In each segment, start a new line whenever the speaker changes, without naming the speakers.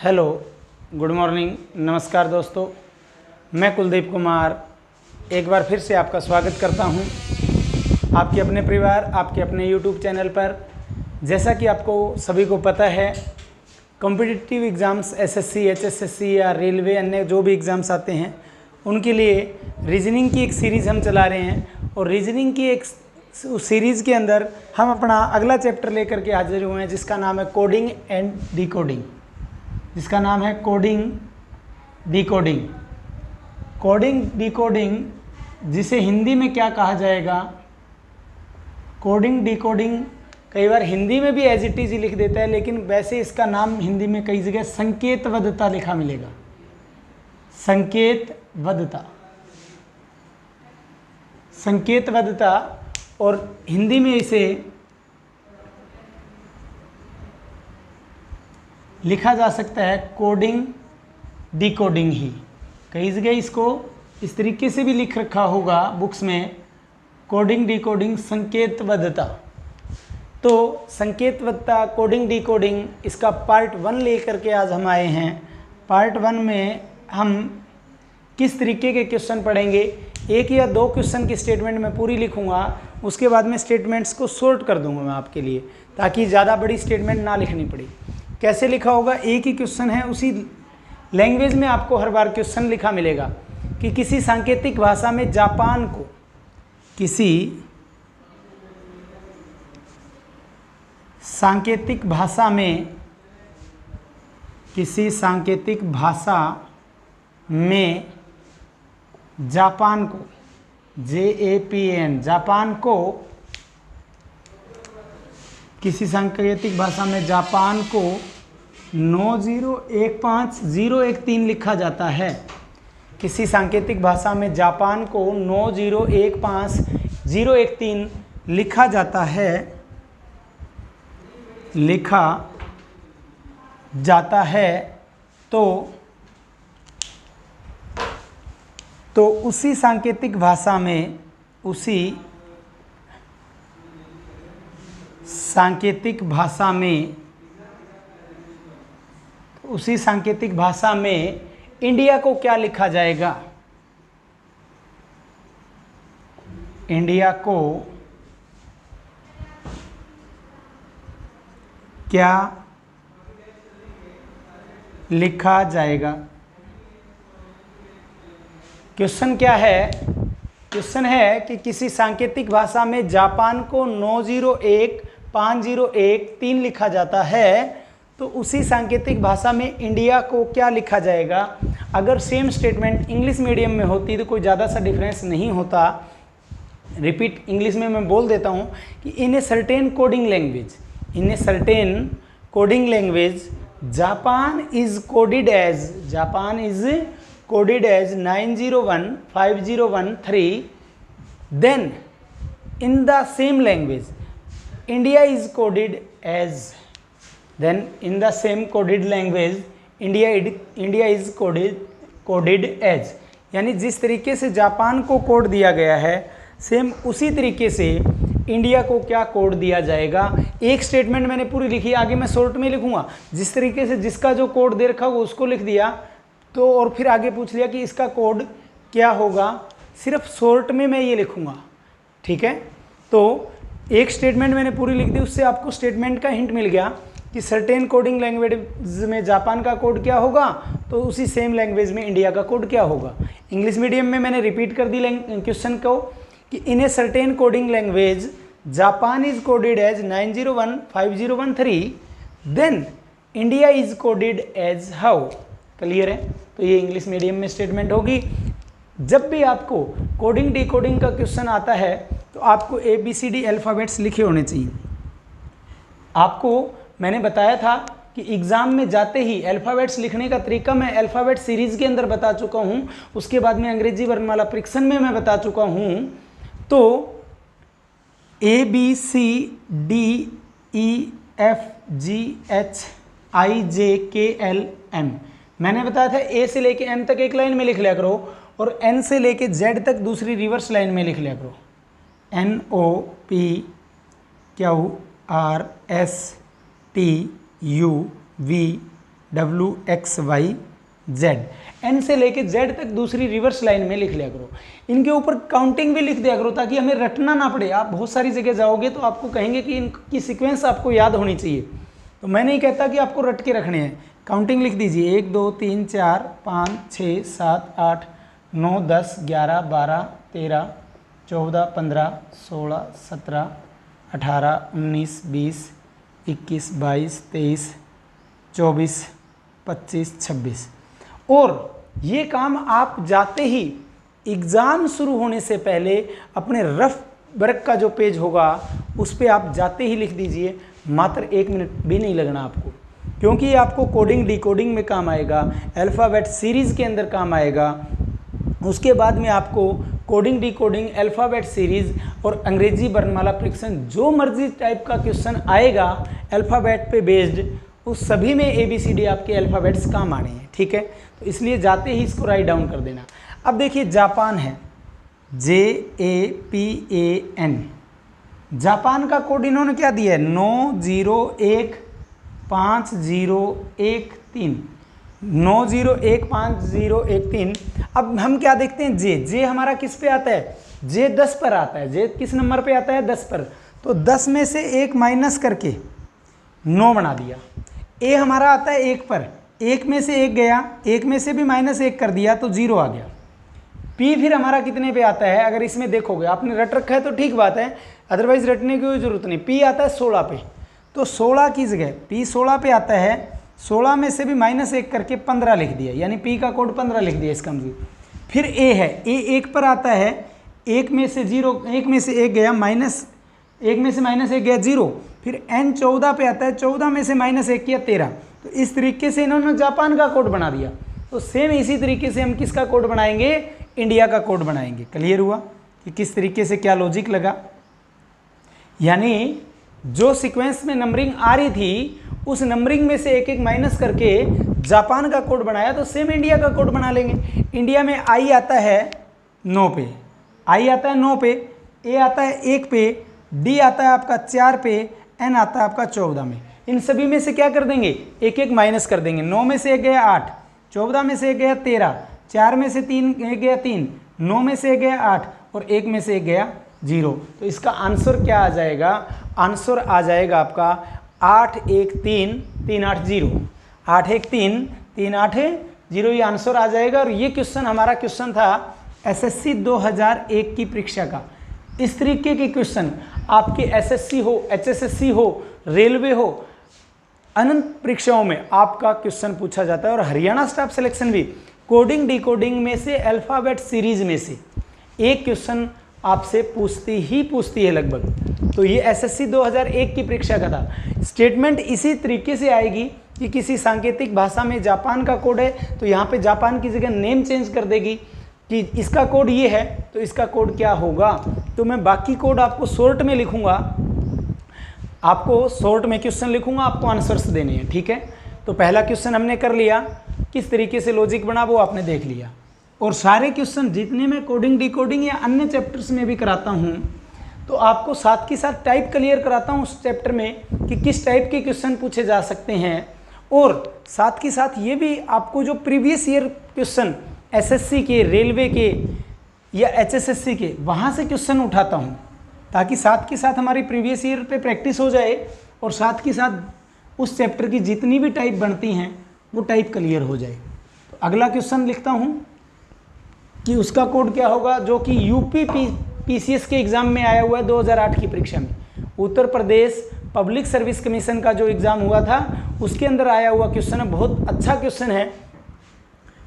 Hello, good morning, नमस्कार दोस्तों। मैं कुलदीप कुमार एक बार फिर से आपका स्वागत करता हूं आपके अपने परिवार, आपके अपने यूट्यूब चैनल पर। जैसा कि आपको सभी को पता है, कॉम्पिटिटिव एग्ज़ाम्स एसएससी, एचएसएससी या रेलवे, अन्य जो भी एग्ज़ाम्स आते हैं उनके लिए रीजनिंग की एक सीरीज़ हम चला रहे हैं। और रीजनिंग की एक सीरीज़ के अंदर हम अपना अगला चैप्टर लेकर के हाजिर हुए हैं, जिसका नाम है कोडिंग एंड डिकोडिंग। जिसका नाम है कोडिंग डिकोडिंग। कोडिंग डिकोडिंग, जिसे हिंदी में क्या कहा जाएगा? कोडिंग डिकोडिंग कई बार हिंदी में भी एज इट इज ही लिख देता है, लेकिन वैसे इसका नाम हिंदी में कई जगह संकेतवदता लिखा मिलेगा। संकेतवदता, संकेतवदता, और हिंदी में इसे लिखा जा सकता है कोडिंग डिकोडिंग ही। कई जगह इसको इस तरीके से भी लिख रखा होगा बुक्स में, कोडिंग डिकोडिंग संकेतवदता। तो संकेतवदता, कोडिंग डिकोडिंग, इसका पार्ट 1 लेकर के आज हम आए हैं। पार्ट 1 में हम किस तरीके के क्वेश्चन पढ़ेंगे, एक या दो क्वेश्चन की स्टेटमेंट मैं पूरी लिखूंगा, उसके बाद में स्टेटमेंट्स को सॉर्ट कर दूंगा मैं आपके लिए, ताकि ज़्यादा बड़ी स्टेटमेंट ना लिखनी पड़ी। कैसे लिखा होगा? एक ही क्वेश्चन है, उसी लैंग्वेज में आपको हर बार क्वेश्चन लिखा मिलेगा कि किसी सांकेतिक भाषा में जापान को, किसी सांकेतिक भाषा में, किसी सांकेतिक भाषा में जापान को, JAPAN, जापान को, किसी सांकेतिक भाषा में जापान को 9015013 लिखा जाता है। किसी सांकेतिक भाषा में जापान को 9015013 लिखा जाता है, लिखा जाता है। तो उसी सांकेतिक भाषा में, उसी सांकेतिक भाषा में, उसी सांकेतिक भाषा में इंडिया को क्या लिखा जाएगा? इंडिया को क्या लिखा जाएगा? क्वेश्चन क्या है? क्वेश्चन है कि किसी सांकेतिक भाषा में जापान को 9015013 लिखा जाता है, तो उसी सांकेतिक भाषा में इंडिया को क्या लिखा जाएगा? अगर सेम स्टेटमेंट इंग्लिश मीडियम में होती तो कोई ज़्यादा सा डिफरेंस नहीं होता। रिपीट इंग्लिश में मैं बोल देता हूँ कि in a certain coding language, in a certain coding language, Japan is coded as, Japan is coded as 9015013, then in the same language India is coded as, then in the same coded language India is coded as, यानी जिस तरीके से Japan को code दिया गया है, same उसी तरीके से इंडिया को क्या कोड दिया जाएगा। एक स्टेटमेंट मैंने पूरी लिखी, आगे मैं शॉर्ट में लिखूंगा। जिस तरीके से जिसका जो कोड दे रखा वो उसको लिख दिया, तो और फिर आगे पूछ लिया कि इसका कोड क्या होगा, सिर्फ शॉर्ट में मैं ये लिखूंगा। ठीक है, तो एक स्टेटमेंट मैंने पूरी लिख दी, उससे आपको स्टेटमेंट का हिंट मिल गया कि सर्टेन कोडिंग लैंग्वेज में जापान का कोड क्या होगा, तो उसी सेम लैंग्वेज में इंडिया का कोड क्या होगा। इंग्लिश मीडियम में मैंने रिपीट कर दी क्वेश्चन को कि in a certain coding language Japan is coded as 9015013, then India is coded as how. Clear है? तो ये इंग्लिश मीडियम में स्टेटमेंट होगी। जब भी आपको कोडिंग डिकोडिंग का क्वेश्चन आता है तो आपको ABCD अल्फ़ाबेट्स लिखे होने चाहिए। आपको मैंने बताया था कि एग्ज़ाम में जाते ही अल्फ़ाबेट्स लिखने का तरीका मैं अल्फ़ाबेट सीरीज़ के अंदर बता चुका हूँ, उसके बाद में अंग्रेजी वर्णमाला परीक्षण में मैं बता चुका हूँ। तो ABCDEFGHIJKLM मैंने बताया था, ए से लेके एम तक एक लाइन में लिख लिया करो, और एन से लेके जेड तक दूसरी रिवर्स लाइन में लिख लिया करो। NOPQRSTUV WXYZ, N से लेके Z तक दूसरी रिवर्स लाइन में लिख लिया करो। इनके ऊपर काउंटिंग भी लिख दिया करो ताकि हमें रटना ना पड़े। आप बहुत सारी जगह जाओगे तो आपको कहेंगे कि इनकी सीक्वेंस आपको याद होनी चाहिए, तो मैं नहीं कहता कि आपको रट के रखने हैं। काउंटिंग लिख दीजिए 1 2 3 4 5 6 7 8 9 10 11 12 13 14 15 16 17 18 19 20 21 22 23 24 25 26। और ये काम आप जाते ही एग्ज़ाम शुरू होने से पहले अपने रफ वर्क का जो पेज होगा उस पर आप जाते ही लिख दीजिए। मात्र 1 मिनट भी नहीं लगना आपको, क्योंकि ये आपको कोडिंग डिकोडिंग में काम आएगा, अल्फ़ाबेट सीरीज़ के अंदर काम आएगा। उसके बाद में आपको कोडिंग डिकोडिंग, अल्फ़ाबेट सीरीज़ और अंग्रेजी वर्णमाला परीक्षण, जो मर्जी टाइप का क्वेश्चन आएगा अल्फ़ाबेट पे बेस्ड, उस सभी में ABCD आपके अल्फ़ाबेट्स काम आने हैं। ठीक है, तो इसलिए जाते ही इसको राइट डाउन कर देना। अब देखिए जापान है, JAPAN। जापान का कोड इन्होंने क्या दिया है, 90150113, 90150113। अब हम क्या देखते हैं, जे हमारा किस पे आता है, जे 10 पर आता है। जे किस नंबर पे आता है, 10 पर। तो 10 में से 1 माइनस करके 9 बना दिया। ए हमारा आता है 1 पर, 1 में से 1 गया, 1 में से भी -1 कर दिया तो 0 आ गया। पी फिर हमारा कितने पे आता है, अगर इसमें देखोगे, आपने रट रखा है तो ठीक बात है, अदरवाइज रटने की कोई ज़रूरत नहीं। पी आता है 16 पे, तो 16 की जगह पी 16 पे आता है, 16 में से भी -1 करके 15 लिख दिया, यानी पी का कोड 15 लिख दिया इसका मतलब। फिर ए है, ए 1 पर आता है, 1 में से 1 में से 1 गया, -1 में से -1 गया 0। फिर एन 14 पे आता है, 14 में से -1 किया 13। तो इस तरीके से इन्होंने जापान का कोड बना दिया। तो सेम इसी तरीके से हम किसका कोड बनाएंगे, इंडिया का कोड बनाएंगे। क्लियर हुआ कि किस तरीके से क्या लॉजिक लगा। यानी जो सीक्वेंस में नंबरिंग आ रही थी उस नंबरिंग में से 1 माइनस करके जापान का कोड बनाया, तो सेम इंडिया का कोड बना लेंगे। इंडिया में आई आता है 9 पे, आई आता है 9 पे, ए आता है 1 पे, डी आता है आपका 4 पे, एन आता है आपका 14 में। इन सभी में से क्या कर देंगे, 1 माइनस कर देंगे। 9 में से 1 गया 8, 14 में से 1 गया 13, 4 में से 1 गया 3, 9 में से 1 गया 8 और 1 में से 1 गया 0। तो इसका आंसर क्या आ जाएगा, आंसर आ जाएगा आपका 8 1 3 3 8 0, 8 1 3 3 8 0, ये आंसर आ जाएगा। और ये क्वेश्चन हमारा क्वेश्चन था SSC 2001 की परीक्षा का। इस तरीके के क्वेश्चन आपके SSC हो, HSSC हो, रेलवे हो, अनंत परीक्षाओं में आपका क्वेश्चन पूछा जाता है। और हरियाणा स्टाफ सिलेक्शन भी कोडिंग डिकोडिंग में से, अल्फ़ाबेट सीरीज में से एक क्वेश्चन आपसे पूछती है लगभग। तो ये SSC 2001 की परीक्षा का था। स्टेटमेंट इसी तरीके से आएगी कि किसी सांकेतिक भाषा में जापान का कोड है तो यहाँ पे जापान की जगह नेम चेंज कर देगी कि इसका कोड ये है तो इसका कोड क्या होगा। तो मैं बाकी कोड आपको शॉर्ट में लिखूंगा, आपको शॉर्ट में क्वेश्चन लिखूंगा, आपको आंसर्स देने हैं। ठीक है, तो पहला क्वेश्चन हमने कर लिया, किस तरीके से लॉजिक बना वो आपने देख लिया। और सारे क्वेश्चन जितने मैं कोडिंग डिकोडिंग या अन्य चैप्टर्स में भी कराता हूँ तो आपको साथ के साथ टाइप क्लियर कराता हूँ उस चैप्टर में कि किस टाइप के क्वेश्चन पूछे जा सकते हैं। और साथ के साथ ये भी आपको जो प्रीवियस ईयर क्वेश्चन SSC के, रेलवे के या HSSC के, वहाँ से क्वेश्चन उठाता हूँ ताकि साथ के साथ हमारी प्रीवियस ईयर पे प्रैक्टिस हो जाए और साथ के साथ उस चैप्टर की जितनी भी टाइप बनती हैं वो टाइप क्लियर हो जाए। तो अगला क्वेश्चन लिखता हूँ कि उसका कोड क्या होगा, जो कि UP PCS के एग्ज़ाम में आया हुआ है 2008 की परीक्षा में। Uttar Pradesh public service commission का जो एग्ज़ाम हुआ था उसके अंदर आया हुआ क्वेश्चन है, बहुत अच्छा क्वेश्चन है।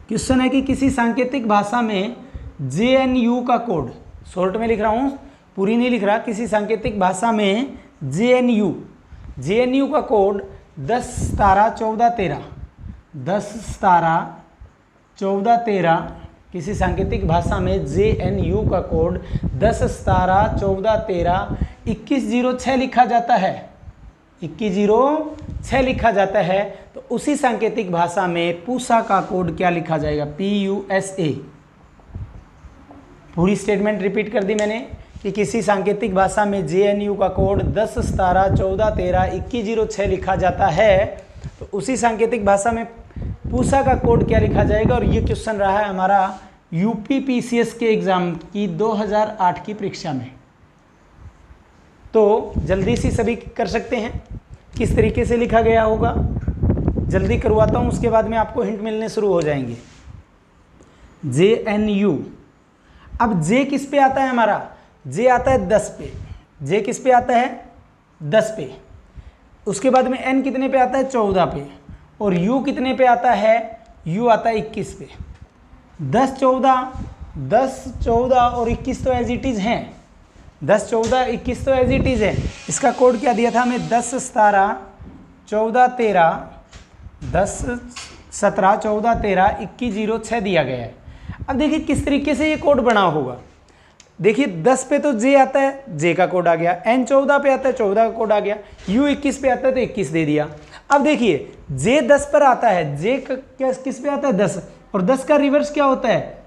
क्वेश्चन है कि किसी सांकेतिक भाषा में JNU का कोड, शॉर्ट में लिख रहा हूँ, पूरी नहीं लिख रहा, किसी सांकेतिक भाषा में JNU का कोड 10 17 14 13, 10 17 14 13, किसी सांकेतिक भाषा में JNU का कोड 10 17 14 13 2106 लिखा जाता है, 2106 लिखा जाता है। तो उसी सांकेतिक भाषा में पूसा का कोड क्या लिखा जाएगा, PUSA। पूरी स्टेटमेंट रिपीट कर दी मैंने कि किसी सांकेतिक भाषा में JNU का कोड 10 17 14 13 2106 लिखा जाता है। तो तो उसी सांकेतिक भाषा में पूसा का कोड क्या लिखा जाएगा। और ये क्वेश्चन रहा है हमारा यूपी पीसीएस के एग्जाम की 2008 की परीक्षा में। तो जल्दी से सभी कर सकते हैं, किस तरीके से लिखा गया होगा जल्दी करवाता हूँ, उसके बाद में आपको हिंट मिलने शुरू हो जाएंगे। JNU, अब जे किस पे आता है हमारा, जे आता है 10 पे, जे किस पे आता है 10 पे, उसके बाद में n कितने पे आता है 14 पे, और u कितने पे आता है, u आता है 21 पे। 10 14 और 21 तो एज इट इज़ हैं, 10 14 21 तो एज इट इज़ है। इसका कोड क्या दिया था हमें, 10 17 14 13 10 17 14 13 21 06 दिया गया है। अब देखिए किस तरीके से ये कोड बना होगा। देखिए 10 पे तो जे आता है, जे का कोड आ गया, n 14 पे आता है 14 का कोड आ गया, u 21 पे आता है तो 21 दे दिया। अब देखिए जे 10 पर आता है, जे किस पे आता है 10, और 10 का रिवर्स क्या होता है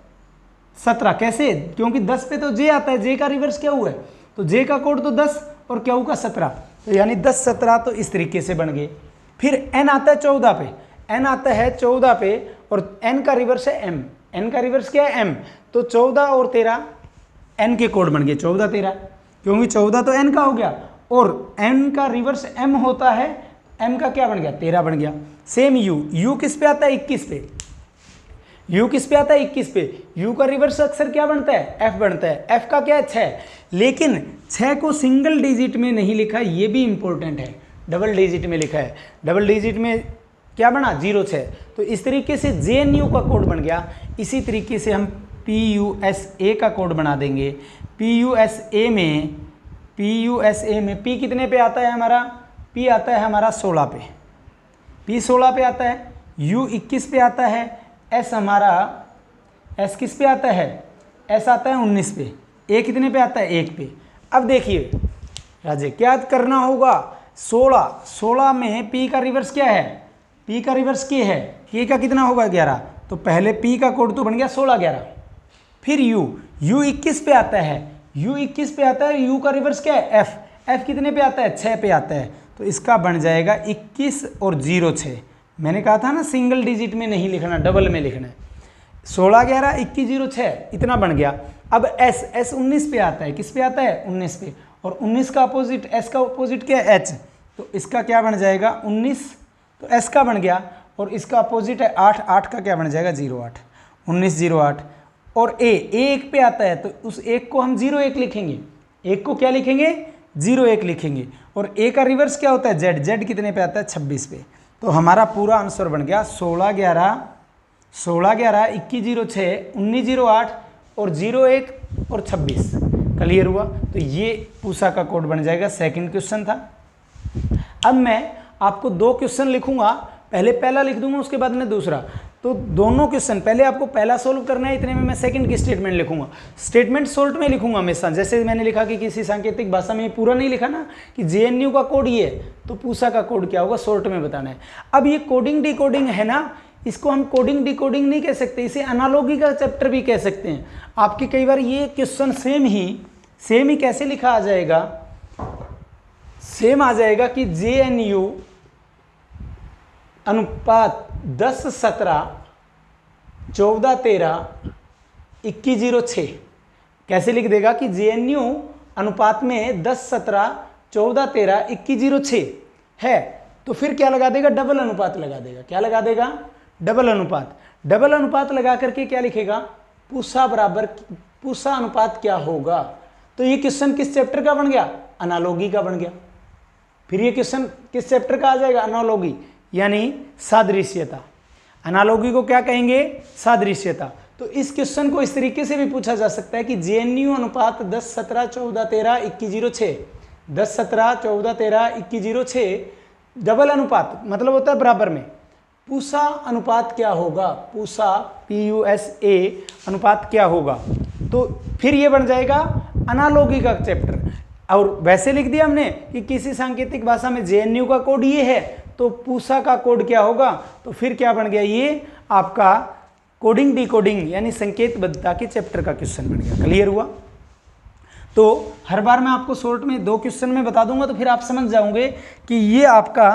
17। कैसे, क्योंकि 10 पे तो जे आता है, जे का रिवर्स क्या हुआ है, तो जे का कोड तो 10 और क्या का 17, तो यानी 10 17 तो इस तरीके से बन गए। फिर n आता है 14 पे, n आता है 14 पे और n का रिवर्स है m, n का रिवर्स क्या है m, तो 14 और 13 n के कोड बन गए 14 13, क्योंकि 14 तो n का हो गया और n का रिवर्स m होता है, m का क्या बन गया 13 बन गया। सेम u किस पे आता है 21 पे, u किस पे आता है 21 पे, u का रिवर्स अक्सर क्या बनता है f बनता है, f का क्या है 6, लेकिन 6 को सिंगल डिजिट में नहीं लिखा, ये भी इंपॉर्टेंट है, डबल डिजिट में लिखा है। डबल डिजिट में क्या बना 06, तो इस तरीके से JNU का कोड बन गया। इसी तरीके से हम PUSA का कोड बना देंगे। PUSA में P कितने पे आता है हमारा, P आता है हमारा 16 पे, P 16 पे आता है, U 21 पे आता है, S हमारा S किस पे आता है, S आता है 19 पे, A कितने पे आता है 1 पे। अब देखिए राजे क्या करना होगा, 16 में P का रिवर्स क्या है, P का रिवर्स K है, K का कितना होगा 11, तो पहले P का कोड तो बन गया 16 11। फिर U 21 पे आता है, U 21 पे आता है, U का रिवर्स क्या है F कितने पे आता है 6 पे आता है, तो इसका बन जाएगा 21 और 06। मैंने कहा था ना सिंगल डिजिट में नहीं लिखना, डबल में लिखना है। 16 11 21 06 इतना बन गया। अब S 19 पे आता है, किस पे आता है 19 पे, और 19 का अपोजिट S का अपोजिट क्या है H, तो इसका क्या बन जाएगा 19, तो S का बन गया, और इसका अपोजिट है 8 का क्या बन जाएगा 08 19 08। और A 1 पे आता है, तो उस 1 को हम 01 लिखेंगे, 1 को क्या लिखेंगे 01 लिखेंगे, और A का रिवर्स क्या होता है Z कितने पे आता है 26 पे। तो हमारा पूरा आंसर बन गया 16 11 21 06 19 08 और 01 और 26। क्लियर हुआ, तो ये पूसा का कोड बन जाएगा। सेकंड क्वेश्चन था। अब मैं आपको 2 क्वेश्चन लिखूंगा, पहले पहला लिख दूंगा उसके बाद में दूसरा, तो दोनों क्वेश्चन पहले आपको पहला सोल्व करना है, इतने में मैं सेकंड की स्टेटमेंट लिखूंगा। स्टेटमेंट शॉर्ट में लिखूंगा हमेशा, जैसे मैंने लिखा कि किसी सांकेतिक भाषा में पूरा नहीं लिखा ना कि JNU का कोड ये है, तो पूसा का कोड क्या होगा शॉर्ट में बताना है। अब ये कोडिंग डिकोडिंग है ना, इसको हम कोडिंग डिकोडिंग नहीं कह सकते, इसे एनालॉगी का चैप्टर भी कह सकते हैं। आपके कई बार ये क्वेश्चन सेम ही कैसे लिखा आ जाएगा, सेम आ जाएगा कि JNU अनुपात 10 17 14 13 21 06 कैसे लिख देगा कि JNU अनुपात में 10 17 14 13 21 06 है, तो फिर क्या लगा देगा डबल अनुपात लगा देगा। क्या लगा देगा डबल अनुपात। डबल अनुपात लगा करके क्या लिखेगा पूसा बराबर पूसा अनुपात क्या होगा। तो ये क्वेश्चन किस चैप्टर का बन गया एनालॉगी का बन गया। फिर ये क्वेश्चन किस चैप्टर का आ जाएगा एनालॉगी यानी सादृश्यता। एनालॉगी को क्या कहेंगे सादृश्यता। तो इस क्वेश्चन को इस तरीके से भी पूछा जा सकता है कि JNU अनुपात 10 17 14 13 21 06 10 17 14 13 21 06 डबल अनुपात मतलब होता है बराबर में। पूसा अनुपात क्या होगा पूसा PUSA अनुपात क्या होगा। तो फिर ये बन जाएगा एनालॉगी का चैप्टर। और वैसे लिख दिया हमने कि किसी सांकेतिक भाषा में JNU का कोड ये है तो पूसा का कोड क्या होगा। तो फिर क्या बन गया ये आपका कोडिंग डिकोडिंग यानी संकेतबद्धता के चैप्टर का क्वेश्चन बन गया। क्लियर हुआ। तो हर बार मैं आपको शॉर्ट में 2 क्वेश्चन में बता दूंगा तो फिर आप समझ जाओगे कि ये आपका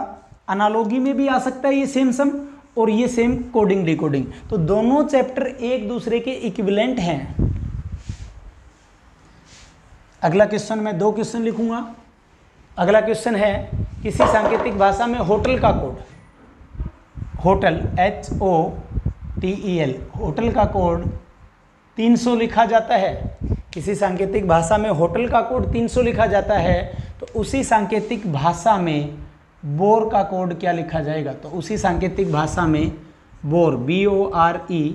अनालॉगी में भी आ सकता है ये सेम सम, और ये सेम कोडिंग डिकोडिंग। तो दोनों चैप्टर एक दूसरे के इक्विवेलेंट हैं। अगला क्वेश्चन मैं 2 क्वेश्चन लिखूंगा। अगला क्वेश्चन है किसी सांकेतिक भाषा में होटल का कोड, होटल HOTEL, होटल का कोड 300 लिखा जाता है। किसी सांकेतिक भाषा में होटल का कोड 300 लिखा जाता है, तो उसी सांकेतिक भाषा में बोर का कोड क्या लिखा जाएगा? तो उसी सांकेतिक भाषा में बोर BORE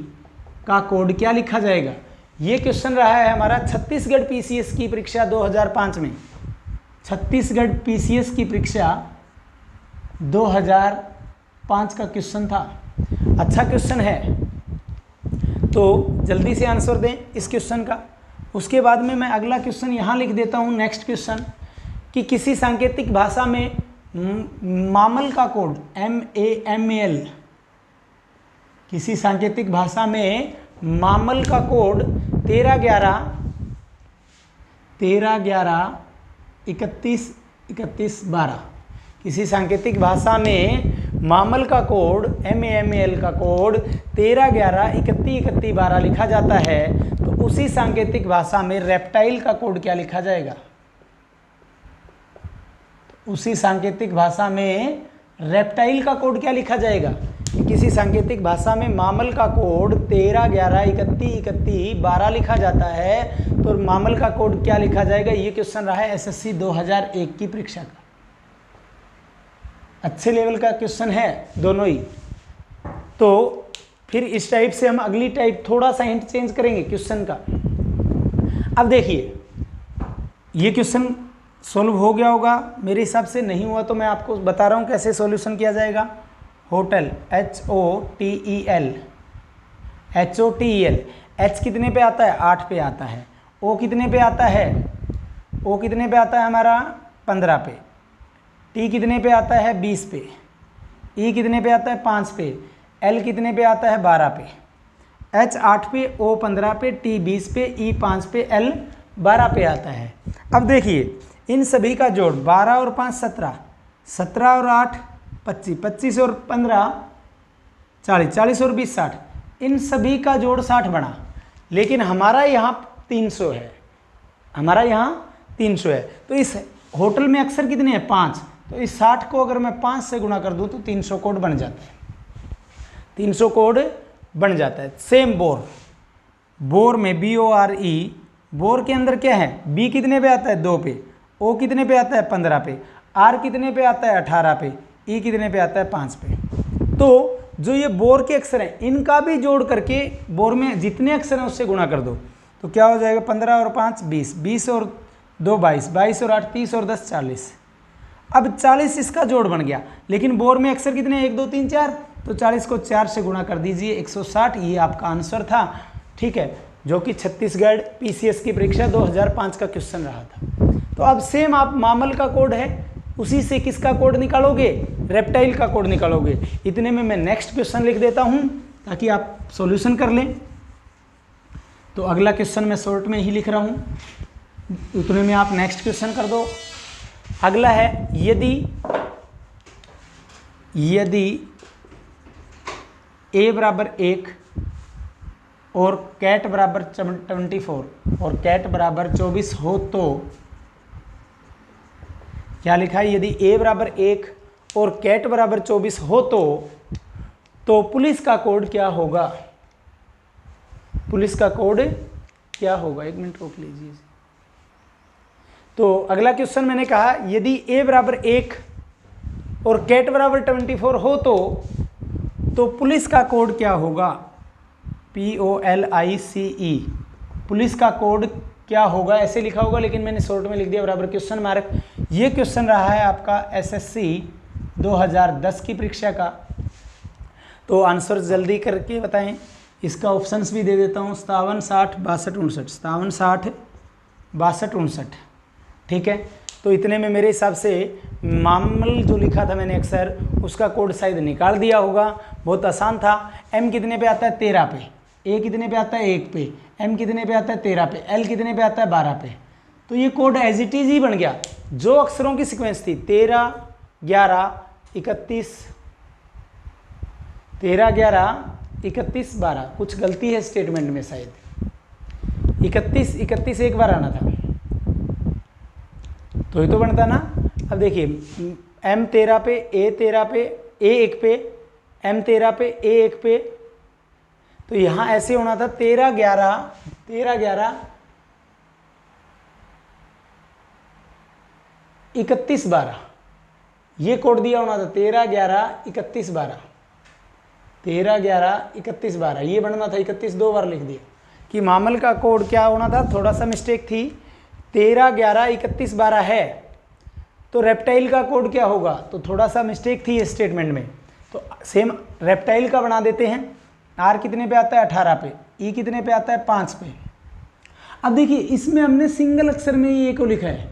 का कोड क्या लिखा जाएगा? ये क्वेश्चन रहा है हमारा छत्तीसगढ़ PCS की परीक्षा 2005 में। छत्तीसगढ़ PCS की परीक्षा 2005 का क्वेश्चन था। अच्छा क्वेश्चन है, तो जल्दी से आंसर दें इस क्वेश्चन का। उसके बाद में मैं अगला क्वेश्चन यहाँ लिख देता हूँ, नेक्स्ट क्वेश्चन, कि किसी सांकेतिक भाषा में मामल का कोड MAML, किसी सांकेतिक भाषा में मामल का कोड 1311-31-31-12। किसी सांकेतिक भाषा में मामल का कोड MAML का कोड 1311-31-31-12 लिखा जाता है, तो उसी सांकेतिक भाषा में रेप्टाइल का कोड क्या लिखा जाएगा? उसी सांकेतिक भाषा में रेप्टाइल का कोड क्या लिखा जाएगा? किसी सांकेतिक भाषा में मामल का कोड 1311-31-31-12 लिखा जाता है, तो मामल का कोड क्या लिखा जाएगा? ये क्वेश्चन रहा है SSC 2001 की परीक्षा का। अच्छे लेवल का क्वेश्चन है दोनों ही। तो फिर इस टाइप से हम अगली टाइप थोड़ा सा हिंट चेंज करेंगे क्वेश्चन का। अब देखिए, ये क्वेश्चन सॉल्व हो गया होगा, मेरे हिसाब से नहीं हुआ तो मैं आपको बता रहा हूँ कैसे सॉल्यूशन किया जाएगा। होटल HOTEL, H कितने पे आता है? 8 पे आता है। O कितने पे आता है? O कितने पे आता है हमारा? 15 पे। T कितने पे आता है? 20 पे। E कितने पे आता है? 5 पे। L कितने पे आता है? 12 पे। H 8 पे, O 15 पे, T 20 पे, E 5 पे, L 12 पे आता है। अब देखिए, इन सभी का जोड़ 12 और 5 17, 17 और 8 25, 25 और 15 40, 40 और 20 60, इन सभी का जोड़ 60 बना। लेकिन हमारा यहाँ 300 है, हमारा यहाँ 300 है। तो इस होटल में अक्सर कितने हैं? 5। तो इस 60 को अगर मैं 5 से गुणा कर दूँ तो 300 कोड बन जाता है, 300 कोड बन जाता है। सेम बोर, बोर में BORE, बोर के अंदर क्या है? B कितने पे आता है? 2 पे। O कितने पे आता है? 15 पे। R कितने पे आता है? 18 पे। E कितने पे आता है? 5 पे। तो जो ये बोर के अक्षर हैं, इनका भी जोड़ करके बोर में जितने अक्षर हैं उससे गुणा कर दो, तो क्या हो जाएगा? 15 और 5 20, 20 और 2 22, 22 और 8 30 और 10 40। अब 40 इसका जोड़ बन गया, लेकिन बोर में अक्षर कितने? 1 2 3 4, तो 40 को 4 से गुणा कर दीजिए, 160। ये आपका आंसर था, ठीक है, जो कि छत्तीसगढ़ PCS की परीक्षा 2005 का क्वेश्चन रहा था। तो अब सेम आप मामल का कोड है, उसी से किसका कोड निकालोगे? रेप्टाइल का कोड निकालोगे। इतने में मैं नेक्स्ट क्वेश्चन लिख देता हूं ताकि आप सॉल्यूशन कर लें। तो अगला क्वेश्चन मैं शॉर्ट में ही लिख रहा हूं, उतने में आप नेक्स्ट क्वेश्चन कर दो। अगला है, यदि A बराबर 1 और कैट बराबर 24 और कैट बराबर 24 हो तो क्या लिखा है? यदि A बराबर 1 और कैट बराबर 24 हो तो पुलिस का कोड क्या होगा? पुलिस का कोड क्या होगा? 1 मिनट रोक लीजिए। तो अगला क्वेश्चन मैंने कहा, यदि A बराबर 1 और कैट बराबर 24 हो तो पुलिस का कोड क्या होगा? POLICE, पुलिस का कोड क्या होगा? ऐसे लिखा होगा, लेकिन मैंने शॉर्ट में लिख दिया बराबर क्वेश्चन मार्क। ये क्वेश्चन रहा है आपका SSC 2010 की परीक्षा का। तो आंसर जल्दी करके बताएं। इसका ऑप्शंस भी दे देता हूँ, 57 60 62 59, 57 60 62 59, ठीक है। तो इतने में मेरे हिसाब से मामल जो लिखा था मैंने अक्सर, उसका कोड शायद निकाल दिया होगा। बहुत आसान था। M कितने पे आता है? 13 पे। A कितने पे आता है? 1 पे। M कितने पे आता है? 13 पे। L कितने पे आता है? 12 पे। तो ये कोड एज इट इज ही बन गया। जो अक्षरों की सीक्वेंस थी 13 11 31, 13, 11, 31, 12, कुछ गलती है स्टेटमेंट में शायद। 31, 31 एक बार आना था तो ही तो बनता ना। अब देखिए M 13 पे, A 13 पे, A 1 पे, M 13 पे, A 1 पे, तो यहाँ ऐसे होना था 13, 11, 13, 11, 31, 12, ये कोड दिया होना था 13, 11, 31, 12, 13, 11, 31, 12, ये बनना था 31 दो बार लिख दिया कि मामल का कोड क्या होना था, थोड़ा सा मिस्टेक थी, 13, 11, 31, 12 है तो रेप्टाइल का कोड क्या होगा, तो थोड़ा सा मिस्टेक थी स्टेटमेंट में, तो सेम रेप्टाइल का बना देते हैं। आर कितने पे आता है 18 पे, ई कितने पे आता है 5 पे। अब देखिए इसमें हमने सिंगल अक्षर में ही ए को लिखा है,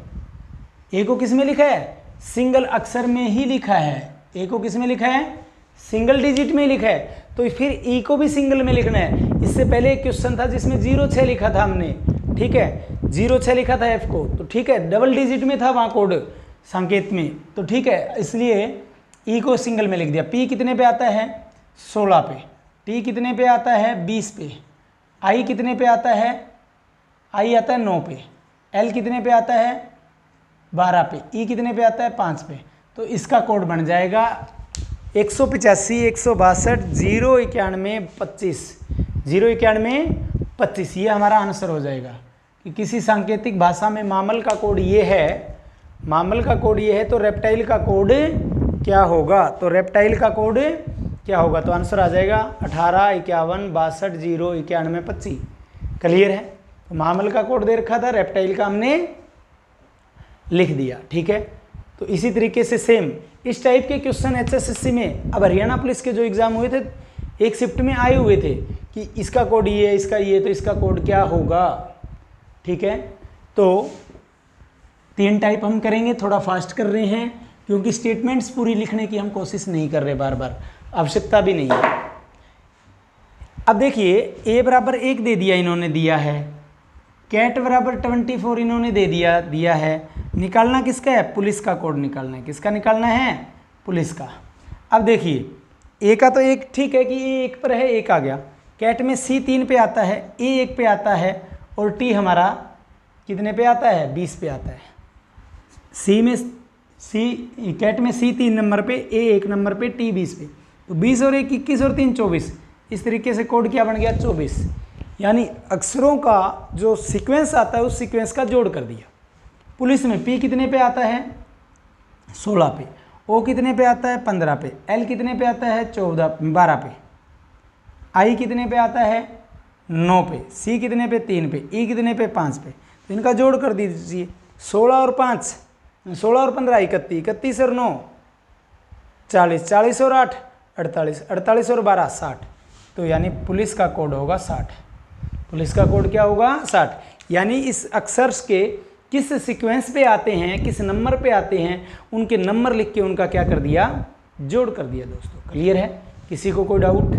ए को किस में लिखा है, सिंगल अक्षर में ही लिखा है, ए को किस में लिखा है, सिंगल डिजिट में ही लिखा है, तो फिर ई को भी सिंगल में लिखना है। इससे पहले एक क्वेश्चन था जिसमें 06 लिखा था हमने, ठीक है, 06 लिखा था एफ को, तो ठीक है डबल डिजिट में था वहाँ कोड संकेत में, तो ठीक है इसलिए ई को सिंगल में लिख दिया। पी कितने पे आता है 16 पे, टी कितने पे आता है 20 पे, आई कितने पे आता है, आई आता है 9 पे, एल कितने पे आता है 12 पे, ई कितने पे आता है 5 पे, तो इसका कोड बन जाएगा 185, 162, 091, 25, 091, 25, ये हमारा आंसर हो जाएगा कि किसी सांकेतिक भाषा में मामल का कोड ये है, मामल का कोड ये है तो रेप्टाइल का कोड क्या होगा, तो रेप्टाइल का कोड क्या होगा, तो आंसर आ जाएगा 18, 51, 62, 091, 25। क्लियर है, तो मामल का कोड दे रखा था, रेप्टाइल का हमने लिख दिया, ठीक है। तो इसी तरीके से सेम इस टाइप के क्वेश्चन HSSC में, अब हरियाणा पुलिस के जो एग्जाम हुए थे एक शिफ्ट में आए हुए थे कि इसका कोड ये है, इसका ये, तो इसका कोड क्या होगा, ठीक है। तो 3 टाइप हम करेंगे, थोड़ा फास्ट कर रहे हैं क्योंकि स्टेटमेंट्स पूरी लिखने की हम कोशिश नहीं कर रहे, बार बार आवश्यकता भी नहीं है। अब देखिए a बराबर 1 दे दिया इन्होंने, दिया है, कैट बराबर 24 इन्होंने दे दिया है, निकालना किसका है, पुलिस का कोड निकालना है, किसका निकालना है, पुलिस का। अब देखिए ए का तो एक ठीक है कि ए 1 पर है, 1 आ गया, कैट में C 3 पे आता है, ए 1 पे आता है, और टी हमारा कितने पे आता है 20 पे आता है, कैट में C 3 नंबर पे, ए 1 नंबर पे, टी 20 पे, तो 20 और 1 21 और 3 24, इस तरीके से कोड क्या बन गया 24, यानी अक्षरों का जो सीक्वेंस आता है उस सीक्वेंस का जोड़ कर दिया। पुलिस में पी कितने पे आता है 16 पे, ओ कितने पे आता है 15 पे, एल कितने पे आता है 12 पे, आई कितने पे आता है 9 पे, सी कितने पे 3 पे, ई कितने पे 5 पे, तो इनका जोड़ कर दीजिए 16 और 5, 16 और 15 31, 31 और 9 40, 40 और 8 48, 48 और 12 60, तो यानी पुलिस का कोड होगा 60, पुलिस का कोड क्या होगा 60, यानी इस अक्षर्स के किस सीक्वेंस पे आते हैं, किस नंबर पे आते हैं, उनके नंबर लिख के उनका क्या कर दिया, जोड़ कर दिया। दोस्तों क्लियर है, किसी को कोई डाउट?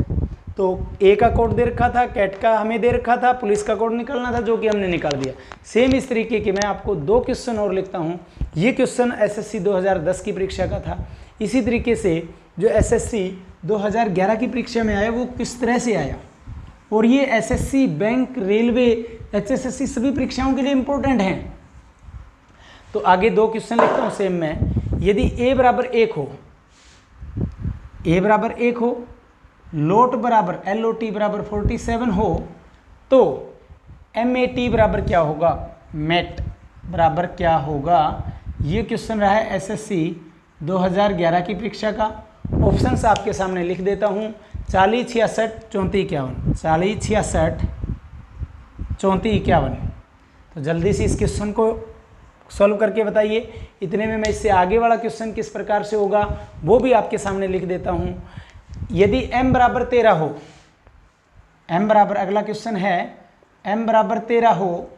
तो ए का कोड दे रखा था, कैट का हमें दे रखा था, पुलिस का कोड निकालना था जो कि हमने निकाल दिया। सेम इस तरीके के मैं आपको 2 क्वेश्चन और लिखता हूँ। ये क्वेश्चन SSC 2010 की परीक्षा का था। इसी तरीके से जो SSC 2011 की परीक्षा में आया वो किस तरह से आया, और ये SSC, बैंक, रेलवे, HSSC सभी परीक्षाओं के लिए इम्पोर्टेंट हैं। तो आगे 2 क्वेश्चन लिखता हूँ सेम में। यदि a बराबर 1 हो, a बराबर 1 हो, लोट बराबर LOT बराबर 47 हो, तो MAT बराबर क्या होगा, MET बराबर क्या होगा। ये क्वेश्चन रहा है SSC 2011 की परीक्षा का। ऑप्शंस आपके सामने लिख देता हूँ, 40, 66, 34, 51, 40, 66, 34, 51। तो जल्दी से इस क्वेश्चन को सॉल्व करके बताइए। इतने में मैं इससे आगे वाला क्वेश्चन किस प्रकार से होगा वो भी आपके सामने लिख देता हूँ। यदि m बराबर 13 हो, m बराबर, अगला क्वेश्चन है m बराबर 13 हो,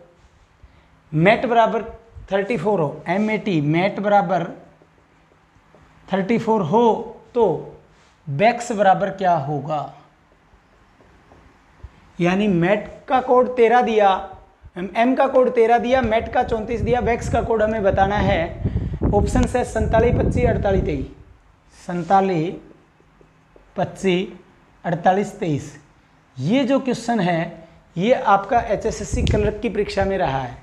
MET बराबर 34 हो, MAT MET बराबर 34 हो, तो BEX बराबर क्या होगा। यानी MET का कोड 13 दिया, M का कोड 13 दिया, MET का 34 दिया, BEX का कोड हमें बताना है। ऑप्शन है 47, 25, 48, 23, 47, 25, 48, 23। ये जो क्वेश्चन है ये आपका HSSC क्लर्क की परीक्षा में रहा है।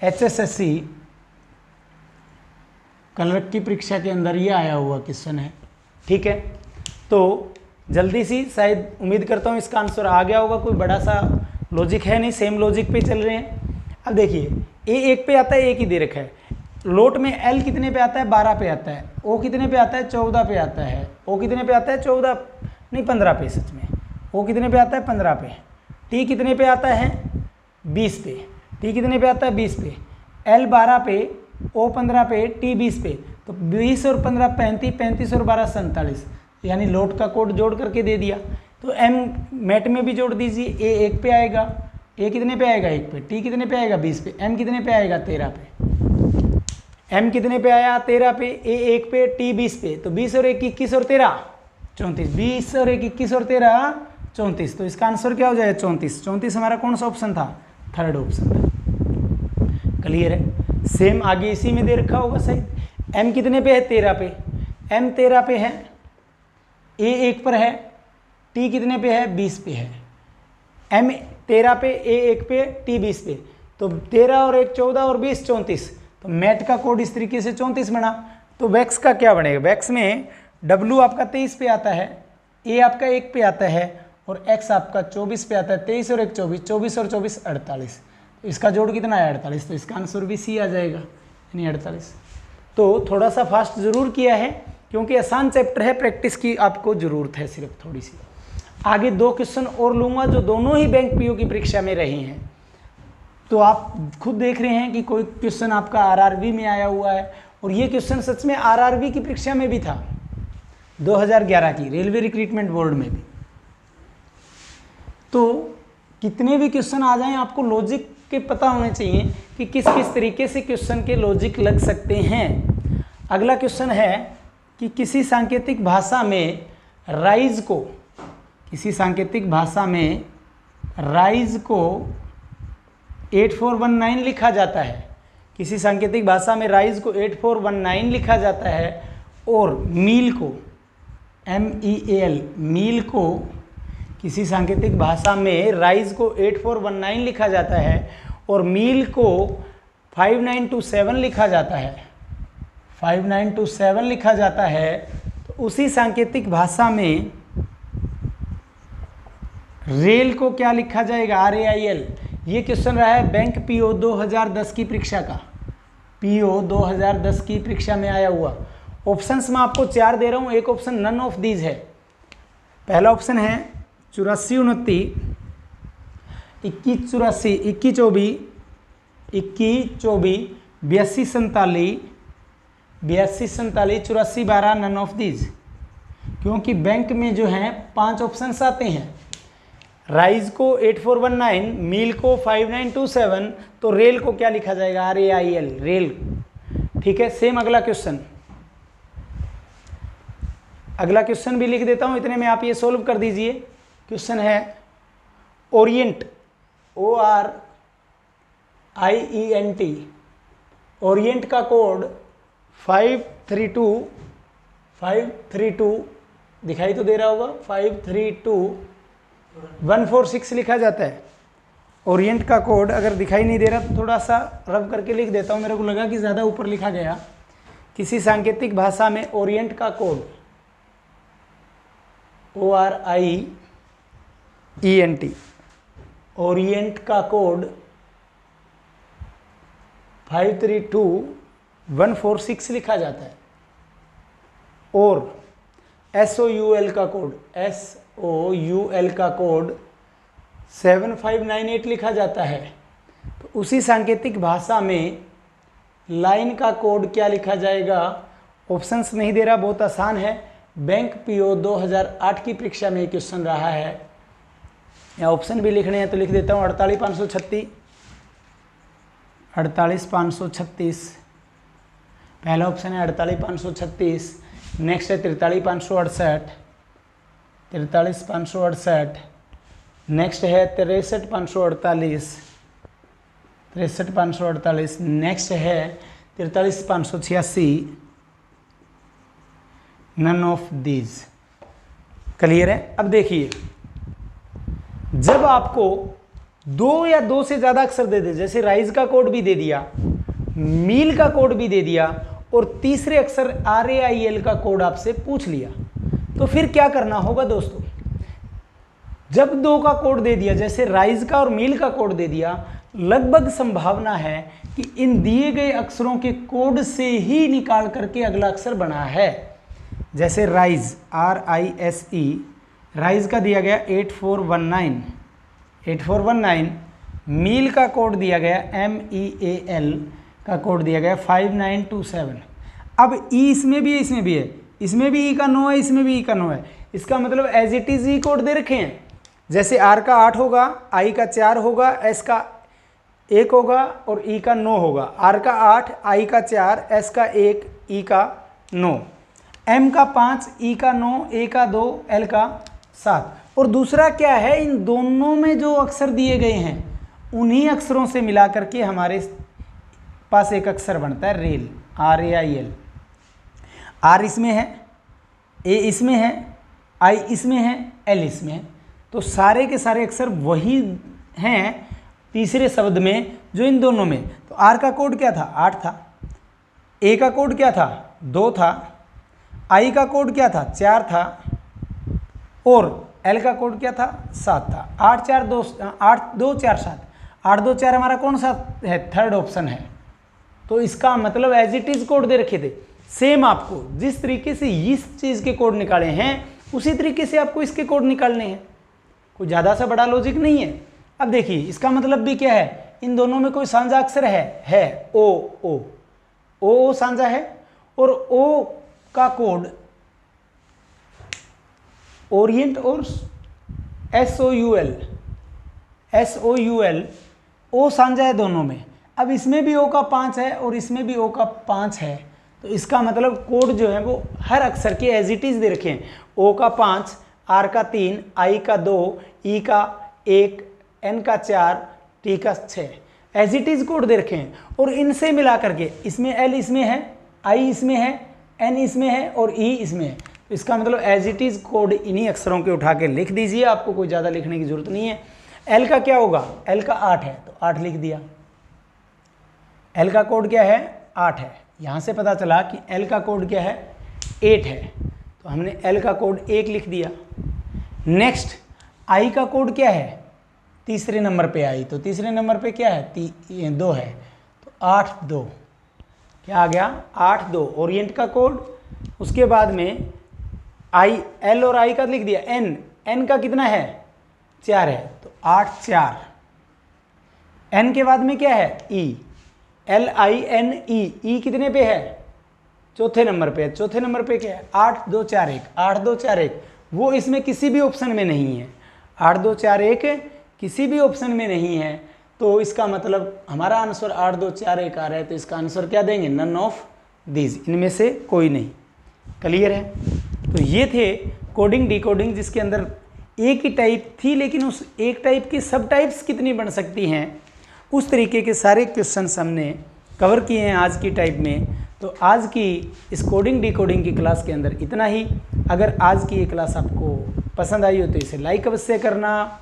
HSSC क्लर्क की परीक्षा के अंदर ये आया हुआ क्वेश्चन है। ठीक है, तो जल्दी सी शायद उम्मीद करता हूँ इसका आंसर आ गया होगा। कोई बड़ा सा लॉजिक है नहीं, सेम लॉजिक पे चल रहे हैं। अब देखिए ए 1 पे आता है, एक ही दे रखा है। लोट में एल कितने पे आता है, 12 पे आता है। ओ कितने पे आता है, 14 पे आता है। ओ कितने पे आता है, 14 नहीं 15 पे, सच में ओ कितने पे आता है, 15 पे। टी कितने पे आता है, 20 पे। टी कितने पे आता है, 20 पे। एल 12 पे, ओ 15 पे, टी 20 पे। तो 20 और 15 35, 35 और 12 47, यानी लोट का कोड जोड़ करके दे दिया। तो एम मैट में भी जोड़ दीजिए। ए 1 पे आएगा, ए कितने पे आएगा, 1 पे। टी कितने पे आएगा, 20 पे। एम कितने पे आएगा, 13 पे। एम कितने पे आया, 13 पे। ए 1 पे, टी 20 पे। तो 20 और 1 21 और 13 34। 20 और 1 21 और 13 34। तो इसका आंसर क्या हो जाएगा, 34। 34 हमारा कौन सा ऑप्शन था, थर्ड ऑप्शन था। क्लियर है। सेम आगे इसी में दे रखा होगा सही। एम कितने पे है, 13 पे। एम 13 पे है, ए 1 पर है, टी कितने पे है, 20 पे है। एम 13 पे, ए 1 पे, टी 20 पे। तो 13 और 1 14 और 20 34। तो मैट का कोड इस तरीके से 34 बना। तो वैक्स का क्या बनेगा, वैक्स में डब्ल्यू आपका 23 पे आता है, ए आपका 1 पे आता है और एक्स आपका 24 पे आता है। 23 और 1 24, 24 और 24 48। तो इसका जोड़ कितना है, 48। तो इसका आंसर भी सी आ जाएगा, यानी 48। तो थोड़ा सा फास्ट जरूर किया है क्योंकि आसान चैप्टर है, प्रैक्टिस की आपको ज़रूरत है सिर्फ थोड़ी सी। आगे 2 क्वेश्चन और लूँगा जो दोनों ही बैंक पीओ की परीक्षा में रहे हैं। तो आप खुद देख रहे हैं कि कोई क्वेश्चन आपका आरआरबी में आया हुआ है और ये क्वेश्चन सच में आरआरबी की परीक्षा में भी था, 2011 की रेलवे रिक्रूटमेंट बोर्ड में भी। तो कितने भी क्वेश्चन आ जाएं आपको लॉजिक के पता होने चाहिए कि किस किस तरीके से क्वेश्चन के लॉजिक लग सकते हैं। अगला क्वेश्चन है कि किसी सांकेतिक भाषा में राइज को, किसी सांकेतिक भाषा में राइज को 8419 लिखा जाता है। किसी सांकेतिक भाषा में राइज को 8419 लिखा जाता है और मील को MEAL मील को, किसी सांकेतिक भाषा में राइज को 8419 लिखा जाता है और मील को 5927 लिखा जाता है, 5927 लिखा जाता है। तो उसी सांकेतिक भाषा में रेल को क्या लिखा जाएगा, RAIL। ये क्वेश्चन रहा है बैंक पीओ 2010 की परीक्षा का, पीओ 2010 की परीक्षा में आया हुआ। ऑप्शंस मैं आपको 4 दे रहा हूँ, एक ऑप्शन नन ऑफ दीज है। पहला ऑप्शन है 8429, 2184, 2124, 2124, 8247, 8247, 8412 नन ऑफ दीज। क्योंकि बैंक में जो है 5 ऑप्शंस आते हैं, राइज को 8419, मील को 5927, तो रेल को क्या लिखा जाएगा, RAIL रेल। ठीक है, सेम अगला क्वेश्चन, अगला क्वेश्चन भी लिख देता हूं, इतने में आप ये सोल्व कर दीजिए। क्वेश्चन है ओरिएंट, ORIENT, ओरिएंट का कोड 532 दिखाई तो दे रहा होगा, 532146 लिखा जाता है। ओरिएंट का कोड अगर दिखाई नहीं दे रहा तो थोड़ा सा रब करके लिख देता हूँ, मेरे को लगा कि ज़्यादा ऊपर लिखा गया। किसी सांकेतिक भाषा में ओरिएंट का कोड ORIENT, ओरिएंट का कोड 532146 लिखा जाता है और SOUL का कोड, SOUL का कोड 7598 लिखा जाता है। तो उसी सांकेतिक भाषा में लाइन का कोड क्या लिखा जाएगा, ऑप्शंस नहीं दे रहा, बहुत आसान है। बैंक पीओ 2008 की परीक्षा में क्वेश्चन रहा है, या ऑप्शन भी लिखने हैं तो लिख देता हूँ। 48536, 48536 पहला ऑप्शन है, 48536। नेक्स्ट है 43568, 43568। नेक्स्ट है 63548, 63548। नेक्स्ट है 43586। None of these. क्लियर है। अब देखिए, जब आपको दो या दो से ज्यादा अक्षर दे दे, जैसे राइज का कोड भी दे दिया, मील का कोड भी दे दिया और तीसरे अक्षर RAIL का कोड आपसे पूछ लिया, तो फिर क्या करना होगा दोस्तों? जब दो का कोड दे दिया, जैसे राइज का और मील का कोड दे दिया, लगभग संभावना है कि इन दिए गए अक्षरों के कोड से ही निकाल करके अगला अक्षर बना है। जैसे राइज RISE, राइज का दिया गया 8419, मील का कोड दिया गया MEAL का कोड दिया गया 5927। अब ई इसमें भी है, इसमें भी है, इसमें भी ई का 9 है, इसमें भी ई का 9 है। इसका मतलब एज इट इज ई कोड दे रखे हैं। जैसे R का 8 होगा, I का 4 होगा, S का 1 होगा और E का 9 होगा। R का 8, I का 4, S का 1, E का 9, M का 5, E का 9, A का 2, L का 7। और दूसरा क्या है, इन दोनों में जो अक्षर दिए गए हैं उन्हीं अक्षरों से मिला करके हमारे पास एक अक्षर बनता है रेल, RAIL। R इसमें है, A इसमें है, I इसमें है, L इसमें है। तो सारे के सारे अक्षर वही हैं तीसरे शब्द में जो इन दोनों में। तो R का कोड क्या था? 8 था। A का कोड क्या था? 2 था। I का कोड क्या था? 4 था। और L का कोड क्या था? 7 था। 8 2 4 7, 8 2 4 हमारा कौन सा है? थर्ड ऑप्शन है। तो इसका मतलब एज इट इज कोड दे रखे थे। सेम आपको जिस तरीके से इस चीज़ के कोड निकाले हैं उसी तरीके से आपको इसके कोड निकालने हैं। कोई ज़्यादा सा बड़ा लॉजिक नहीं है। अब देखिए, इसका मतलब भी क्या है, इन दोनों में कोई साझा अक्षर है ओ साझा है। और ओ का कोड ओरिएंट और SOUL ओ साझा है दोनों में। अब इसमें भी ओ का 5 है और इसमें भी ओ का 5 है। तो इसका मतलब कोड जो है वो हर अक्षर के एज इट इज दे रखे हैं। ओ का 5, R का 3, I का 2, E का 1, N का 4, T का 6 एज इट इज कोड दे रखे हैं। और इनसे मिला करके इसमें L इसमें है, I इसमें है, N इसमें है और E इसमें है। तो इसका मतलब एज इट इज कोड इन्हीं अक्षरों के उठा के लिख दीजिए, आपको कोई ज़्यादा लिखने की जरूरत नहीं है। L का क्या होगा? L का 8 है तो 8 लिख दिया। L का कोड क्या है? 8 है। यहाँ से पता चला कि L का कोड क्या है? 8 है। तो हमने L का कोड 1 लिख दिया। नेक्स्ट I का कोड क्या है? तीसरे नंबर पे आई, तो तीसरे नंबर पे क्या है? 2 है। तो 8 2 क्या आ गया? 8 2 ओरिएंट का कोड। उसके बाद में L और I का लिख दिया। N का कितना है? 4 है तो 8 4। N के बाद में क्या है? E, LINE, E कितने पे है? चौथे नंबर पे है। चौथे नंबर पे क्या है? 8 2 4 1, 8 2 4 1। वो इसमें किसी भी ऑप्शन में नहीं है। 8 2 4 1 किसी भी ऑप्शन में नहीं है। तो इसका मतलब हमारा आंसर 8 2 4 1 आ रहा है। तो इसका आंसर क्या देंगे? नन ऑफ दीज, इनमें से कोई नहीं। क्लियर है। तो ये थे कोडिंग डिकोडिंग, जिसके अंदर एक ही टाइप थी लेकिन उस एक टाइप की सब टाइप्स कितनी बन सकती हैं, उस तरीके के सारे क्वेश्चंस हमने कवर किए हैं आज की टाइप में। तो आज की इस कोडिंग डिकोडिंग की क्लास के अंदर इतना ही। अगर आज की ये क्लास आपको पसंद आई हो तो इसे लाइक अवश्य करना,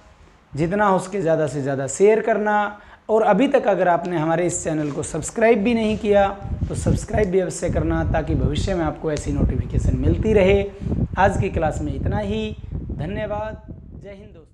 जितना हो सके ज़्यादा से ज़्यादा शेयर करना, और अभी तक अगर आपने हमारे इस चैनल को सब्सक्राइब भी नहीं किया तो सब्सक्राइब भी अवश्य करना, ताकि भविष्य में आपको ऐसी नोटिफिकेशन मिलती रहे। आज की क्लास में इतना ही। धन्यवाद। जय हिंद दोस्तों।